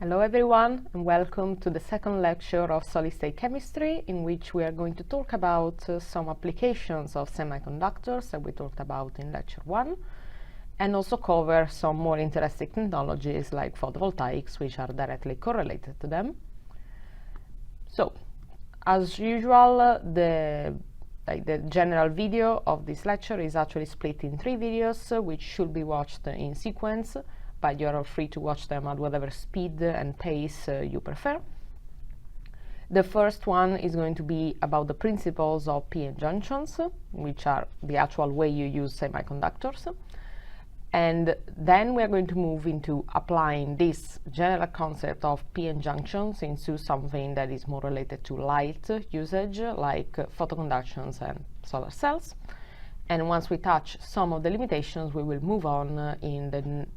Hello everyone, and welcome to the second lecture of solid-state chemistry, in which we are going to talk about some applications of semiconductors that we talked about in lecture 1, and also cover some more interesting technologies like photovoltaics, which are directly correlated to them. So, as usual, the general video of this lecture is actually split in 3 videos, which should be watched in sequence, but you are free to watch them at whatever speed and pace you prefer. The first one is going to be about the principles of p-n junctions, which are the actual way you use semiconductors. And then we are going to move into applying this general concept of p-n junctions into something that is more related to light usage, like photoconductions and solar cells. And once we touch some of the limitations, we will move on in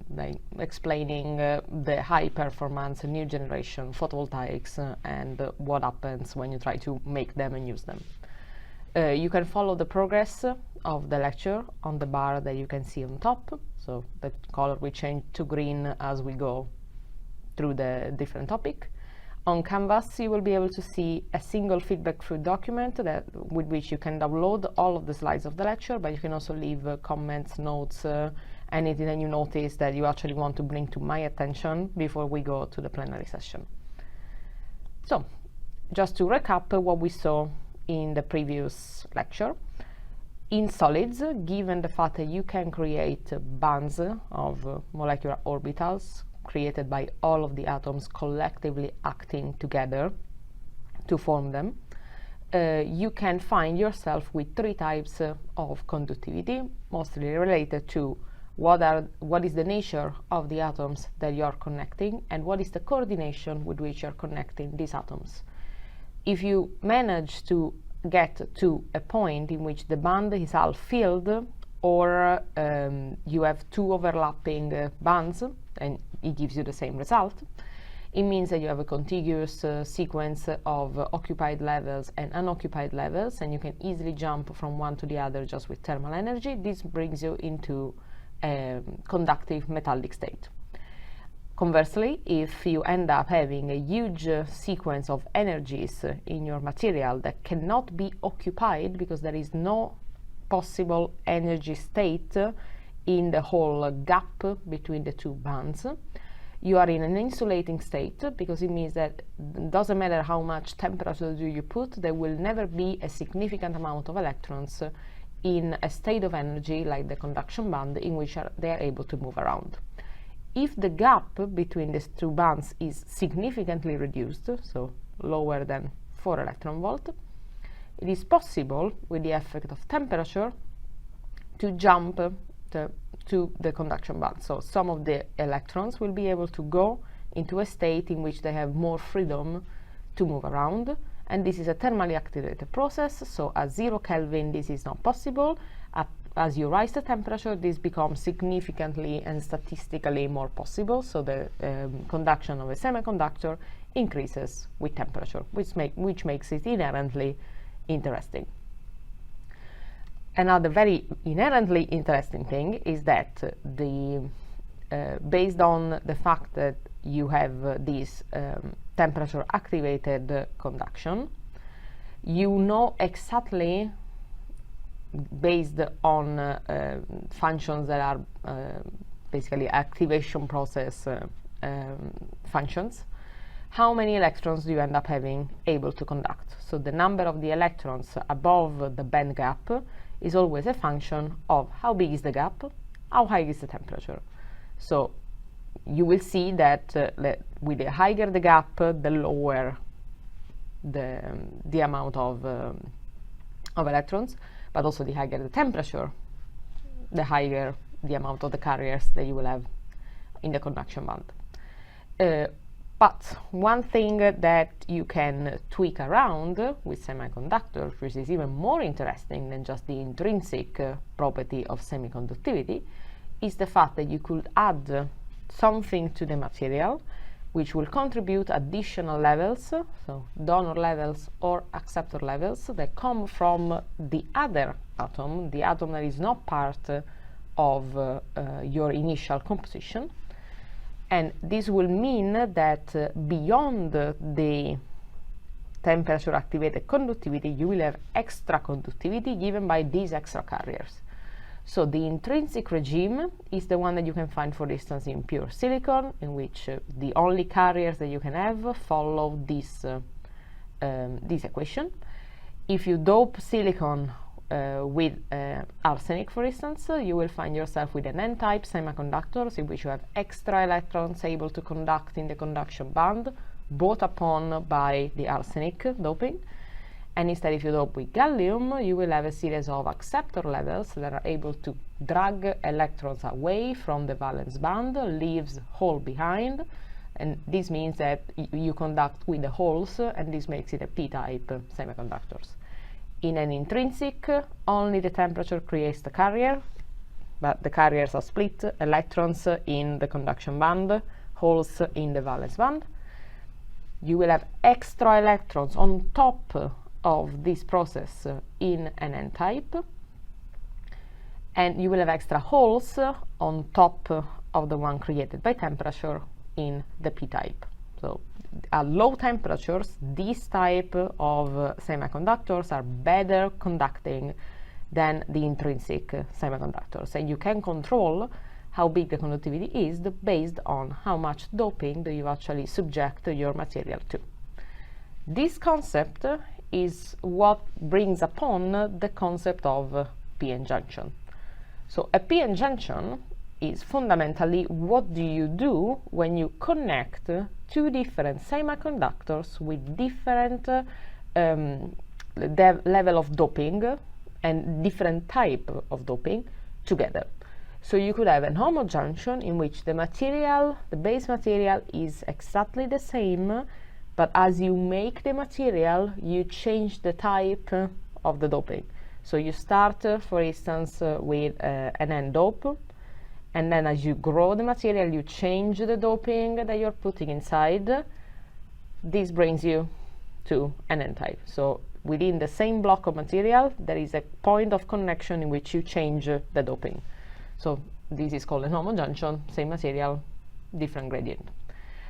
explaining the high performance new generation photovoltaics and what happens when you try to make them and use them. You can follow the progress of the lecture on the bar that you can see on top. So the color will change to green as we go through the different topic. On Canvas, you will be able to see a single feedback through document with which you can download all of the slides of the lecture, but you can also leave comments, notes, anything that you notice that you actually want to bring to my attention before we go to the plenary session. So, just to recap what we saw in the previous lecture. In solids, given the fact that you can create bands of molecular orbitals created by all of the atoms collectively acting together to form them, you can find yourself with 3 types of conductivity, mostly related to what is the nature of the atoms that you are connecting and what is the coordination with which you are connecting these atoms. If you manage to get to a point in which the band is half filled, or you have 2 overlapping bands and it gives you the same result, it means that you have a contiguous sequence of occupied levels and unoccupied levels, and you can easily jump from one to the other just with thermal energy. This brings you into a conductive metallic state. Conversely, if you end up having a huge sequence of energies in your material that cannot be occupied because there is no possible energy state in the whole gap between the 2 bands, you are in an insulating state, because it means that it doesn't matter how much temperature you put, there will never be a significant amount of electrons in a state of energy like the conduction band in which they are able to move around. If the gap between these 2 bands is significantly reduced, so lower than 4 electron volt, it is possible, with the effect of temperature, to jump to the conduction band. So some of the electrons will be able to go into a state in which they have more freedom to move around, and this is a thermally activated process. So at 0 Kelvin this is not possible. As you rise the temperature, this becomes significantly and statistically more possible, so the conduction of a semiconductor increases with temperature, which makes it inherently interesting. Another very inherently interesting thing is that based on the fact that you have this temperature activated conduction, you know exactly, based on functions that are basically activation process functions, how many electrons do you end up having able to conduct. So the number of the electrons above the band gap is always a function of how big is the gap, how high is the temperature. So you will see that with the higher the gap, the lower the amount of electrons, but also the higher the temperature, the higher the amount of the carriers that you will have in the conduction band. But one thing that you can tweak around with semiconductors, which is even more interesting than just the intrinsic property of semiconductivity, is the fact that you could add something to the material which will contribute additional levels, so donor levels or acceptor levels, that come from the other atom, the atom that is not part of your initial composition, And this will mean that beyond the temperature activated conductivity, you will have extra conductivity given by these extra carriers. So the intrinsic regime is the one that you can find, for instance, in pure silicon, in which the only carriers that you can have follow this equation. If you dope silicon with arsenic, for instance, you will find yourself with an N-type semiconductors in which you have extra electrons able to conduct in the conduction band, brought upon by the arsenic doping. And instead, if you dope with gallium, you will have a series of acceptor levels that are able to drag electrons away from the valence band, leaves hole behind, and this means that you conduct with the holes, and this makes it a p-type semiconductors. In an intrinsic, only the temperature creates the carrier, but the carriers are split, electrons in the conduction band, holes in the valence band. You will have extra electrons on top of this process in an N-type, and you will have extra holes on top of the one created by temperature in the p-type. So at low temperatures, this type of semiconductors are better conducting than the intrinsic semiconductors, and you can control how big the conductivity is based on how much doping do you actually subject your material to. This concept is what brings upon the concept of p-n junction. So a p-n junction is fundamentally what do you do when you connect two different semiconductors with different level of doping and different type of doping together. So you could have an homojunction in which the material, the base material is exactly the same, but as you make the material, you change the type of the doping. So you start, for instance, with an N-dope, and then as you grow the material, you change the doping that you're putting inside. This brings you to an N-type. So within the same block of material, there is a point of connection in which you change the doping. So this is called a homojunction, same material, different gradient.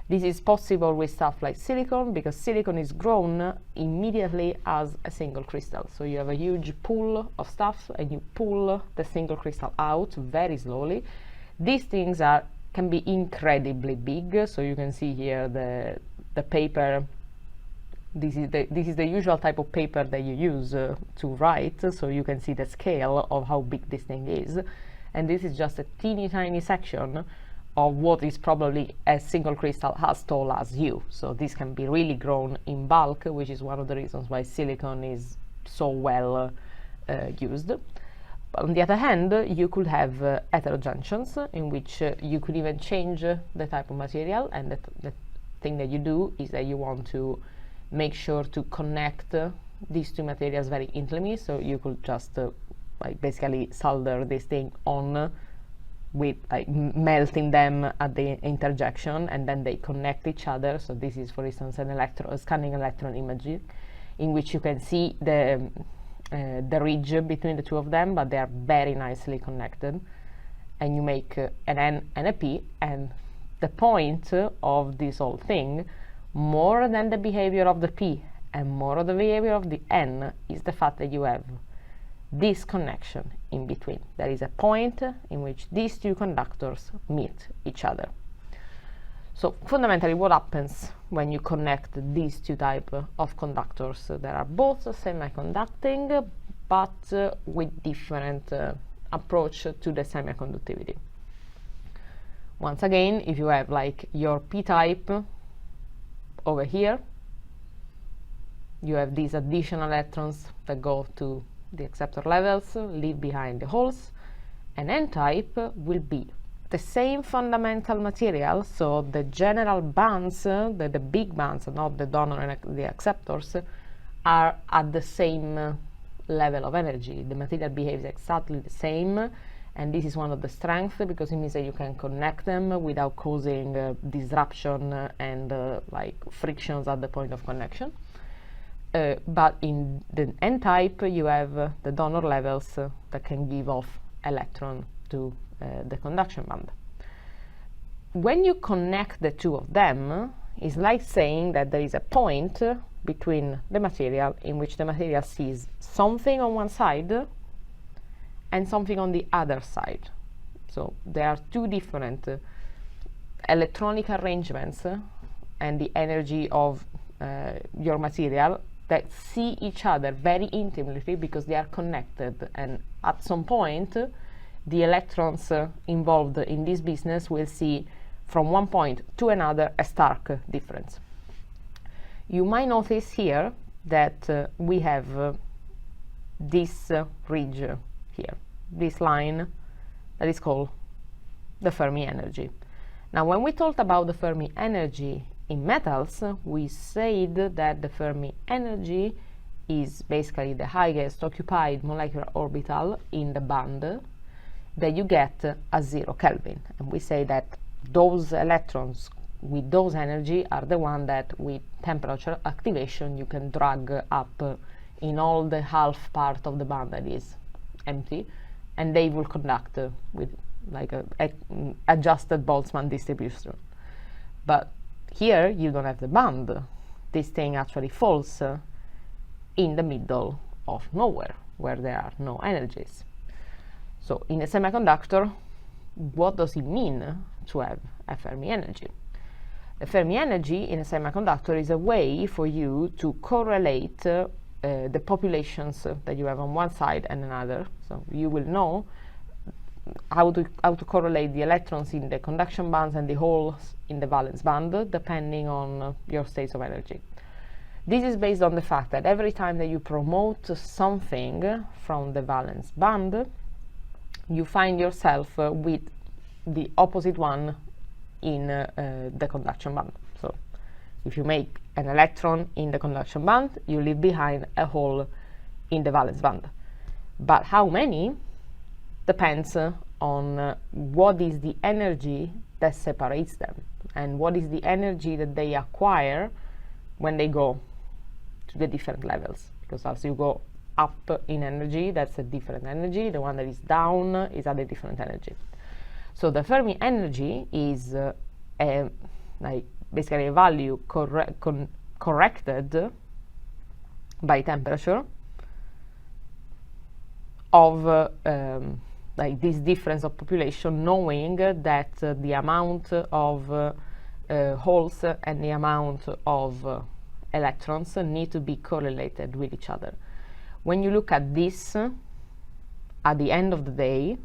This is possible with stuff like silicon, because silicon is grown immediately as a single crystal. So you have a huge pool of stuff and you pull the single crystal out very slowly. These things can be incredibly big. So you can see here the paper. This is the usual type of paper that you use to write. So you can see the scale of how big this thing is. And this is just a teeny tiny section of what is probably a single crystal as tall as you. So this can be really grown in bulk, which is one of the reasons why silicon is so well used. But on the other hand, you could have heterojunctions in which you could even change the type of material, and the thing that you do is that you want to make sure to connect these two materials very intimately. So you could just basically solder this thing on with melting them at the interjection, and then they connect each other. So this is, for instance, a scanning electron imaging in which you can see the ridge between the two of them, but they are very nicely connected, and you make an N and a P. And the point of this whole thing, more than the behavior of the P and more of the behavior of the N, is the fact that you have this connection in between. There is a point in which these two conductors meet each other. So fundamentally, what happens when you connect these two types of conductors that are both semiconducting but with different approach to the semiconductivity? Once again, if you have like your p-type over here, you have these additional electrons that go to the acceptor levels, leave behind the holes. An N-type will be the same fundamental material, so the general bands, the big bands, not the donor and the acceptors, are at the same level of energy. The material behaves exactly the same, and this is one of the strengths, because it means that you can connect them without causing disruption and like frictions at the point of connection. But in the N-type, you have the donor levels that can give off electron to the conduction band. when you connect the two of them, it's like saying that there is a point between the material in which the material sees something on one side and something on the other side. So there are two different electronic arrangements and the energy of your material that see each other very intimately because they are connected, and at some point the electrons involved in this business will see from one point to another a stark difference. You might notice here that we have this ridge here, this line that is called the Fermi energy. Now, when we talked about the Fermi energy in metals, we said that the Fermi energy is basically the highest occupied molecular orbital in the band that you get at 0 Kelvin. And we say that those electrons with those energy are the one that with temperature activation you can drag up in all the half part of the band that is empty, and they will conduct with like a adjusted Boltzmann distribution. But here you don't have the band. This thing actually falls in the middle of nowhere where there are no energies. So in a semiconductor, what does it mean to have a Fermi energy? The Fermi energy in a semiconductor is a way for you to correlate the populations that you have on one side and another. So you will know how to correlate the electrons in the conduction bands and the holes in the valence band depending on your states of energy. This is based on the fact that every time that you promote something from the valence band, you find yourself with the opposite one in the conduction band. So if you make an electron in the conduction band, you leave behind a hole in the valence band. But how many depends on what is the energy that separates them and what is the energy that they acquire when they go to the different levels. Because as you go up in energy, that's a different energy. The one that is down is at a different energy. So the Fermi energy is like basically a value corrected by temperature of like this difference of population, knowing that the amount of holes and the amount of electrons need to be correlated with each other. When you look at this at the end of the day,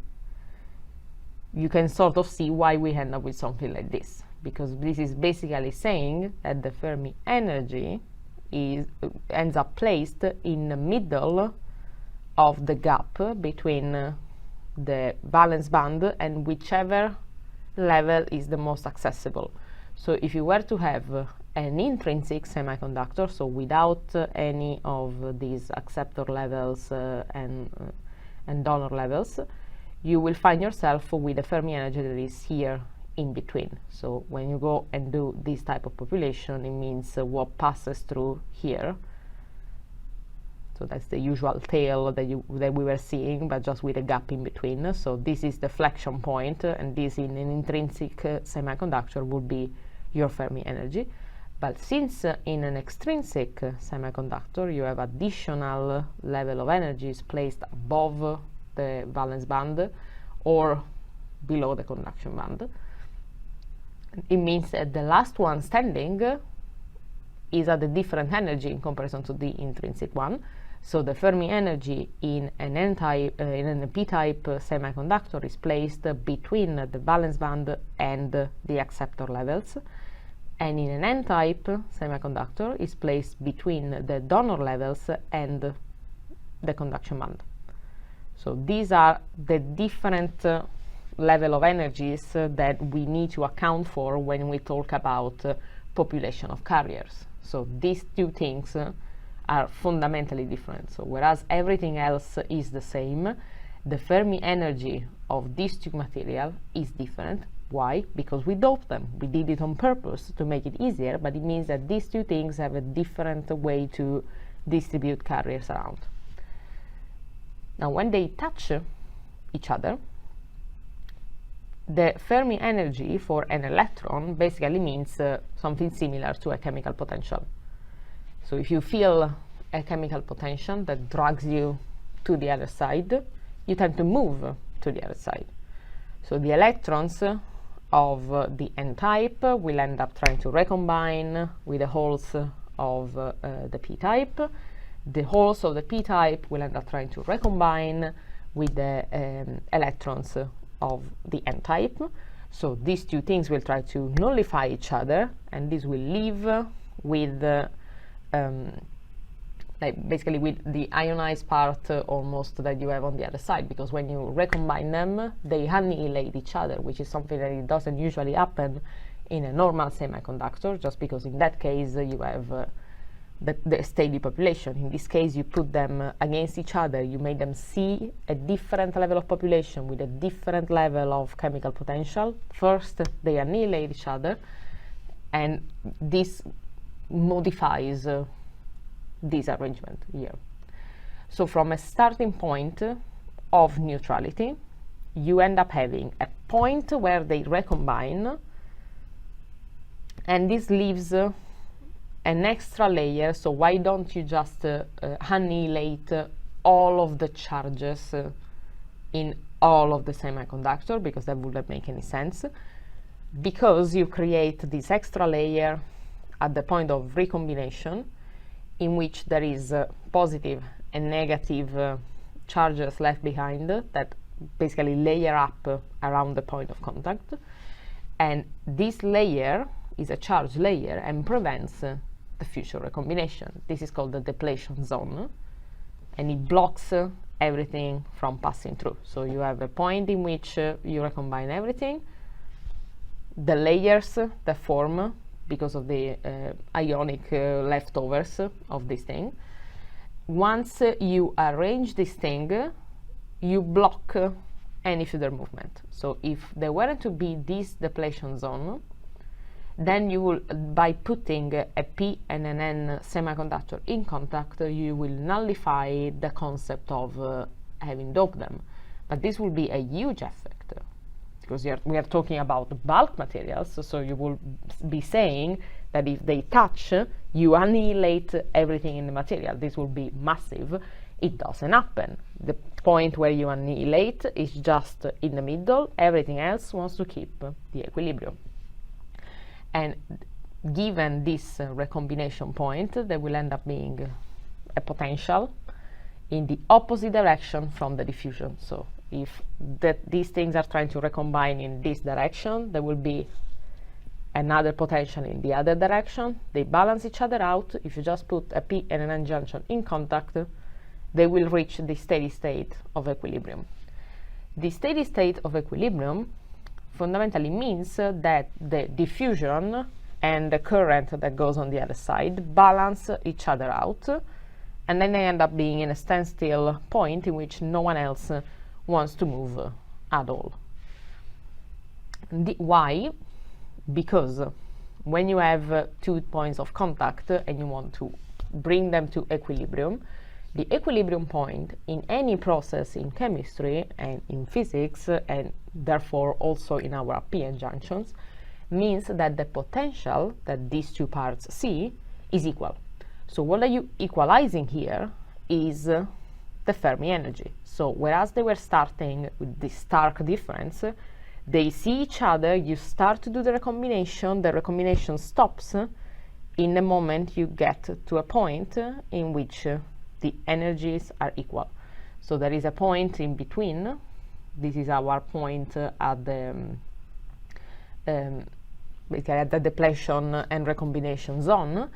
you can sort of see why we end up with something like this, because this is basically saying that the Fermi energy ends up placed in the middle of the gap between the valence band and whichever level is the most accessible. So if you were to have an intrinsic semiconductor, so without any of these acceptor levels and donor levels, you will find yourself with a Fermi energy that is here in between. So when you go and do this type of population, it means what passes through here. So that's the usual tail that we were seeing, but just with a gap in between. So this is the flexion point, and this in an intrinsic semiconductor would be your Fermi energy. But since in an extrinsic semiconductor you have additional level of energies placed above the valence band or below the conduction band, it means that the last one standing is at a different energy in comparison to the intrinsic one. So the Fermi energy in an in an p-type semiconductor is placed between the valence band and the acceptor levels, and in an n-type semiconductor is placed between the donor levels and the conduction band. So these are the different level of energies that we need to account for when we talk about population of carriers. So these two things are fundamentally different. So whereas everything else is the same, the Fermi energy of these two material is different. Why? Because we doped them. We did it on purpose to make it easier, but it means that these two things have a different way to distribute carriers around. Now when they touch each other, the Fermi energy for an electron basically means something similar to a chemical potential. So if you feel a chemical potential that drags you to the other side, you tend to move to the other side. So the electrons of the n-type will end up trying to recombine with the holes of the p-type. The holes of the p-type will end up trying to recombine with the electrons of the n-type. So these two things will try to nullify each other, and this will leave with basically with the ionized part almost that you have on the other side, because when you recombine them, they annihilate each other, which is something that it doesn't usually happen in a normal semiconductor, just because in that case you have the steady population. In this case, you put them against each other, you make them see a different level of population with a different level of chemical potential. First, they annihilate each other, and this modifies this arrangement here. So from a starting point of neutrality, you end up having a point where they recombine, and this leaves an extra layer. So why don't you just annihilate all of the charges in all of the semiconductor, because that wouldn't make any sense, because you create this extra layer at the point of recombination, in which there is positive and negative charges left behind that basically layer up around the point of contact. And this layer is a charge layer and prevents the future recombination. This is called the depletion zone, and it blocks everything from passing through. So you have a point in which you recombine everything. The layers that form because of the ionic leftovers of this thing. Once you arrange this thing, you block any further movement. So if there weren't to be this depletion zone, then you will, by putting a P and an N semiconductor in contact, you will nullify the concept of having doped them. But this will be a huge effect, because we are talking about bulk materials, so you will be saying that if they touch, you annihilate everything in the material. This will be massive. It doesn't happen. The point where you annihilate is just in the middle. Everything else wants to keep the equilibrium. And given this recombination point, there will end up being a potential in the opposite direction from the diffusion. So if these things are trying to recombine in this direction, there will be another potential in the other direction. They balance each other out. If you just put a P and an N junction in contact, they will reach the steady state of equilibrium. The steady state of equilibrium fundamentally means that the diffusion and the current that goes on the other side balance each other out, and then they end up being in a standstill point in which no one else wants to move at all. Why? Because when you have 2 points of contact and you want to bring them to equilibrium, the equilibrium point in any process in chemistry and in physics, and therefore also in our p-n junctions, means that the potential that these two parts see is equal. So what are you equalizing here is the Fermi energy. So whereas they were starting with this stark difference, they see each other, you start to do the recombination stops in the moment you get to a point in which the energies are equal. So there is a point in between. This is our point at the basically at the depletion and recombination zone,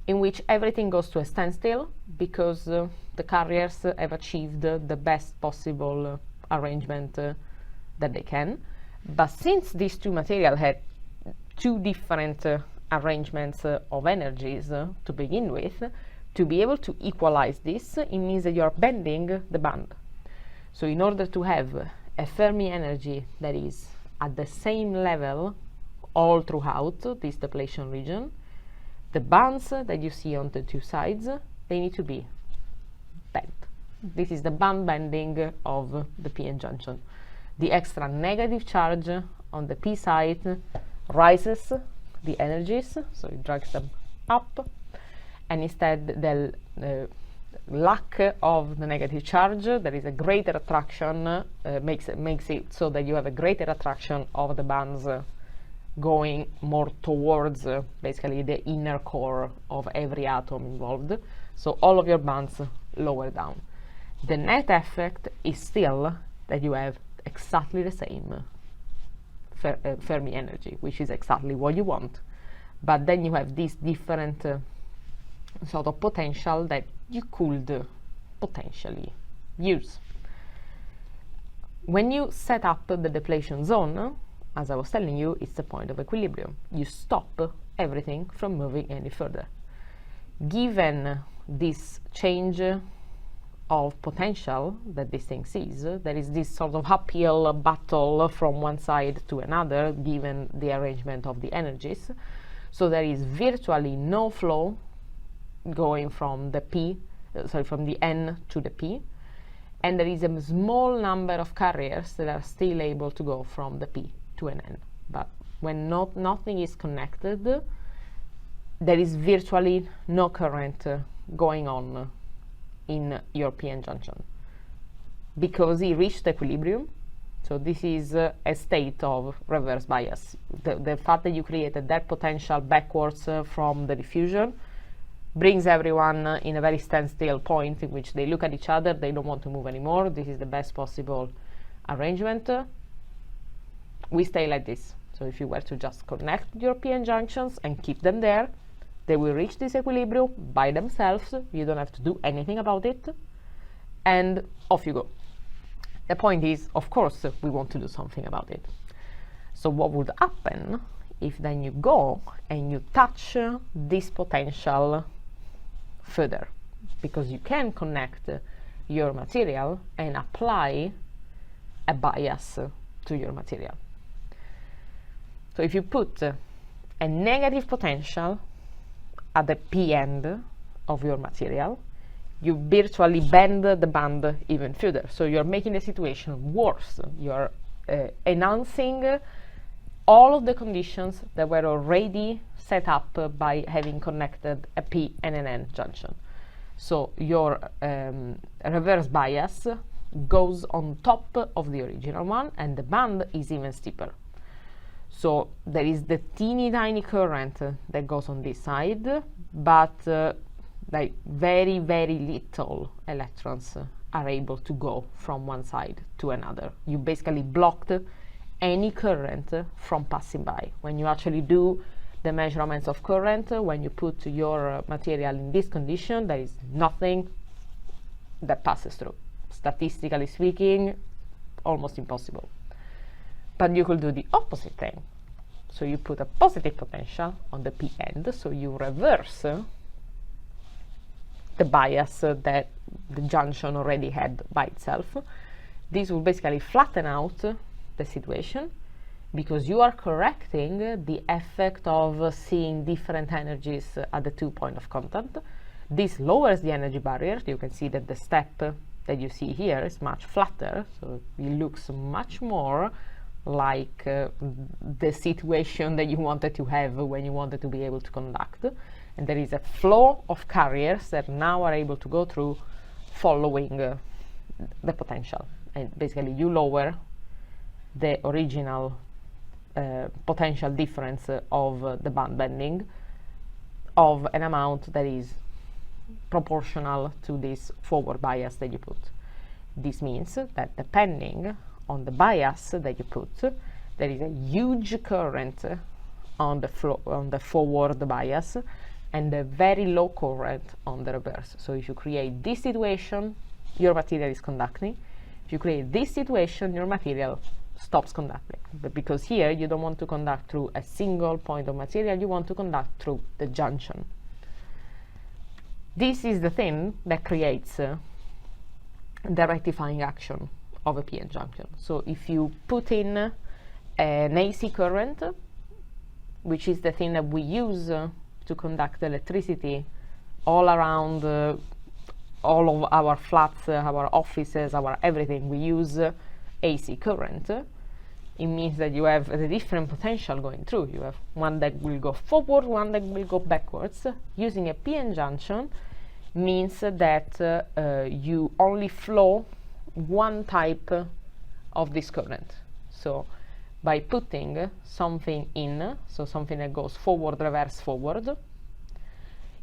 in which everything goes to a standstill because the carriers have achieved the best possible arrangement that they can. But since these two materials had two different arrangements of energies to begin with, to be able to equalize this, it means that you are bending the band. So in order to have a Fermi energy that is at the same level all throughout this depletion region, the bands that you see on the two sides, they need to be bent. This is the band bending of the p-n junction. The extra negative charge on the P side rises the energies, so it drags them up, and instead the lack of the negative charge, there is a greater attraction, makes it so that you have a greater attraction of the bands going more towards basically the inner core of every atom involved. So all of your bands lower down. The net effect is still that you have exactly the same Fermi energy, which is exactly what you want. But then you have this different sort of potential that you could potentially use. When you set up the depletion zone, as I was telling you, it's the point of equilibrium. You stop everything from moving any further. Given this change of potential that this thing sees, there is this sort of uphill battle from one side to another, given the arrangement of the energies. So there is virtually no flow going from the from the N to the P, and there is a small number of carriers that are still able to go from the P to an N. But when nothing is connected, there is virtually no current going on in your p-n junction, because it reached equilibrium. So this is a state of reverse bias. The fact that you created that potential backwards from the diffusion brings everyone in a very standstill point in which they look at each other, they don't want to move anymore. This is the best possible arrangement. We stay like this. So if you were to just connect your p-n junctions and keep them there, they will reach this equilibrium by themselves. You don't have to do anything about it, and off you go. The point is, of course, we want to do something about it. So what would happen if then you go and you touch this potential further? Because you can connect your material and apply a bias to your material. So if you put a negative potential at the P end of your material, you virtually bend the band even further. So you're making the situation worse. You're enhancing all of the conditions that were already set up by having connected a P and an N junction. So your reverse bias goes on top of the original one, and the band is even steeper. So there is the teeny tiny current that goes on this side, but like very, very little electrons are able to go from one side to another. You basically blocked any current from passing by. When you actually do the measurements of current, when you put your material in this condition, there is nothing that passes through. Statistically speaking, almost impossible. But you could do the opposite thing. So you put a positive potential on the P end, so you reverse the bias that the junction already had by itself. This will basically flatten out the situation, because you are correcting the effect of seeing different energies at the 2 points of contact. This lowers the energy barrier. You can see that the step that you see here is much flatter, so it looks much more like the situation that you wanted to have when you wanted to be able to conduct. And there is a flow of carriers that now are able to go through following the potential. And basically you lower the original potential difference of the band bending of an amount that is proportional to this forward bias that you put. This means that depending on the bias that you put, there is a huge current on the forward bias and a very low current on the reverse. So if you create this situation, your material is conducting. If you create this situation, your material stops conducting. But because here you don't want to conduct through a single point of material, you want to conduct through the junction. This is the thing that creates the rectifying action of a p-n junction. So if you put in an AC current, which is the thing that we use to conduct electricity all around all of our flats, our offices, our everything, we use AC current. it means that you have the different potential going through. You have one that will go forward, one that will go backwards. Using a PN junction means that you only flow one type of this current. So by putting something in, so something that goes forward, reverse, forward,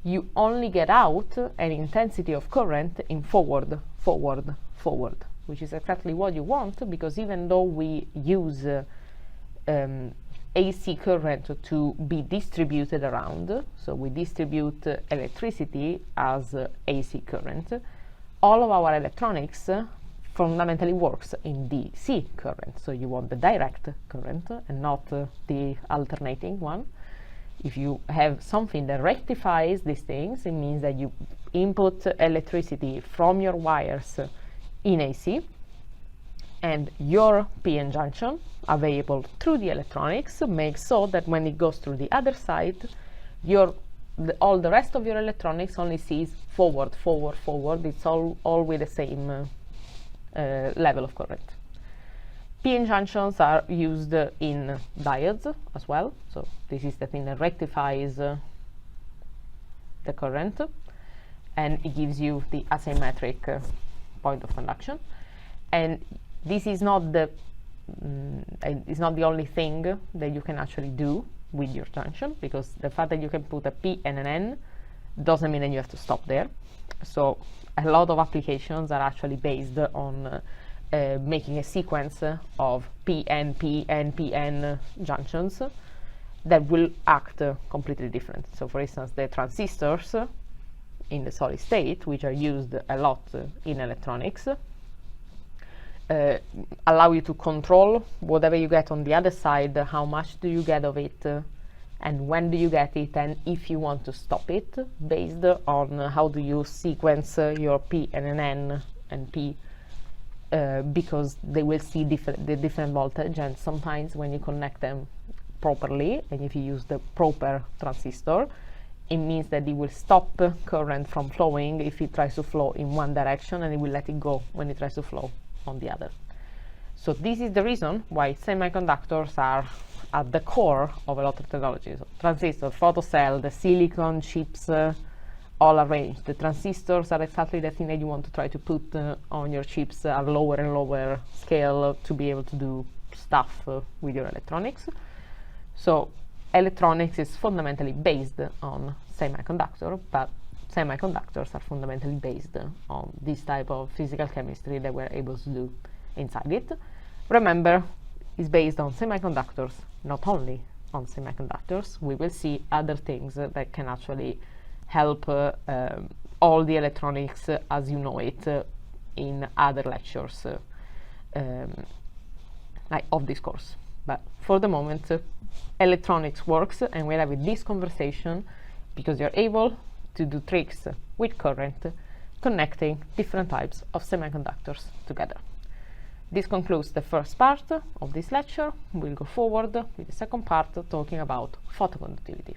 you only get out an intensity of current in forward, forward, forward, which is exactly what you want, because even though we use AC current to be distributed around, so we distribute electricity as AC current, all of our electronics fundamentally works in DC current. So you want the direct current and not the alternating one. If you have something that rectifies these things, it means that you input electricity from your wires in AC, and your PN junction available through the electronics makes so that when it goes through the other side, all the rest of your electronics only sees forward, forward, forward. It's all with the same level of current. PN junctions are used in diodes as well. So this is the thing that rectifies the current, and it gives you the asymmetric point of conduction. And this is not the only thing that you can actually do with your junction, because the fact that you can put a P and an N doesn't mean that you have to stop there. So a lot of applications are actually based on making a sequence of PN, PN, PN junctions that will act completely different. So for instance, the transistors in the solid state, which are used a lot in electronics, allow you to control whatever you get on the other side, how much do you get of it, and when do you get it, and if you want to stop it, based on how do you sequence your P and an N and P, because they will see the different voltage, and sometimes when you connect them properly, and if you use the proper transistor, it means that it will stop current from flowing if it tries to flow in one direction, and it will let it go when it tries to flow on the other. So this is the reason why semiconductors are at the core of a lot of technologies. So transistor, photocell, the silicon chips, all arranged. The transistors are exactly the thing that you want to try to put on your chips at lower and lower scale to be able to do stuff with your electronics. So electronics is fundamentally based on semiconductor, but semiconductors are fundamentally based on this type of physical chemistry that we're able to do inside it. Remember, it's based on semiconductors, not only on semiconductors. We will see other things that can actually help all the electronics as you know it in other lectures like of this course. But for the moment, electronics works, and we're having this conversation because you're able to do tricks with current, connecting different types of semiconductors together. This concludes the first part of this lecture. We'll go forward with the second part, talking about photoconductivity.